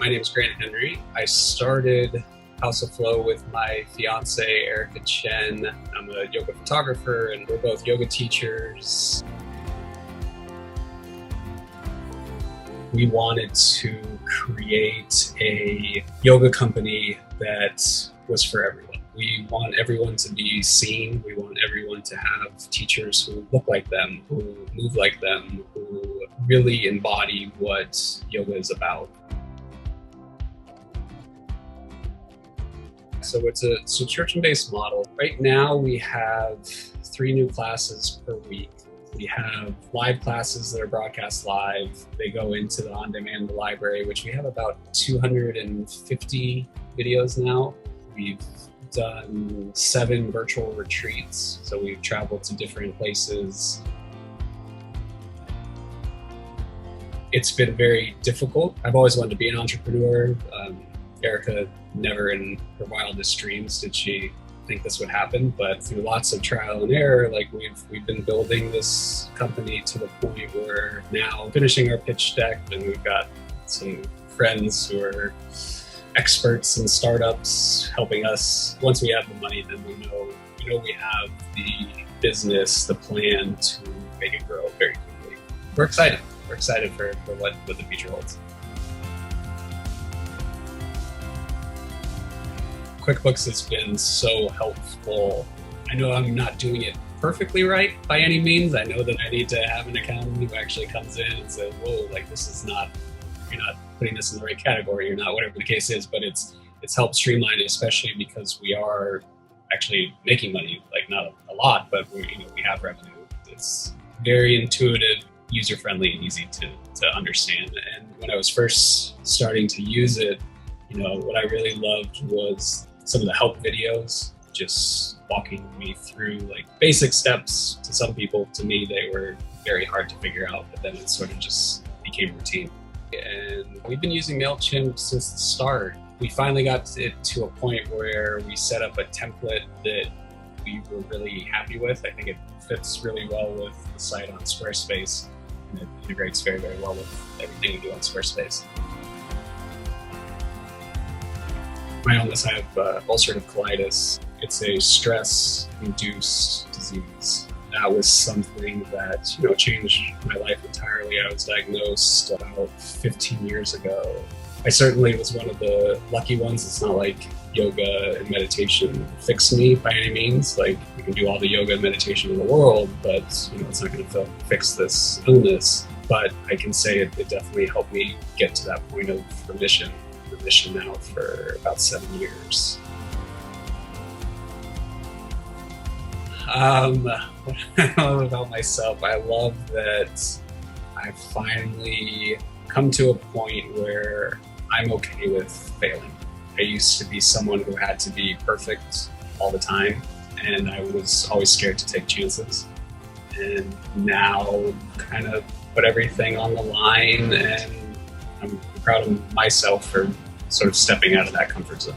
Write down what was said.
My name is Grant Henry. I started House of Flow with my fiance, Erica Chen. I'm a yoga photographer and we're both yoga teachers. We wanted to create a yoga company that was for everyone. We want everyone to be seen. We want everyone to have teachers who look like them, who move like them, who really embody what yoga is about. So it's a subscription-based model. Right now we have 3 new classes per week. We have live classes that are broadcast live. They go into the on-demand library, which we have about 250 videos now. We've done 7 virtual retreats. So we've traveled to different places. It's been very difficult. I've always wanted to be an entrepreneur. Erica, never in her wildest dreams did she think this would happen, but through lots of trial and error, we've been building this company to the point where now finishing our pitch deck, and we've got some friends who are experts in startups helping us. Once we have the money, then we know we have the business, the plan to make it grow very quickly. We're excited. We're excited for what the future holds. QuickBooks has been so helpful. I know I'm not doing it perfectly right by any means. I know that I need to have an accountant who actually comes in and says, whoa, this is not, you're not putting this in the right category, you're not, whatever the case is, but it's helped streamline it, especially because we are actually making money, not a lot, but we have revenue. It's very intuitive, user-friendly, and easy to understand. And when I was first starting to use it, what I really loved was some of the help videos, just walking me through basic steps. To some people, to me, they were very hard to figure out, but then it sort of just became routine. And we've been using MailChimp since the start. We finally got it to a point where we set up a template that we were really happy with. I think it fits really well with the site on Squarespace, and it integrates very, very well with everything we do on Squarespace. My illness, I have ulcerative colitis. It's a stress-induced disease. That was something that, changed my life entirely. I was diagnosed about 15 years ago. I certainly was one of the lucky ones. It's not like yoga and meditation fixed me by any means. You can do all the yoga and meditation in the world, but it's not going to fix this illness. But I can say it definitely helped me get to that point of remission now for about 7 years. What I love about myself, I love that I finally come to a point where I'm okay with failing. I used to be someone who had to be perfect all the time, and I was always scared to take chances. And now kind of put everything on the line, and I'm proud of myself for sort of stepping out of that comfort zone.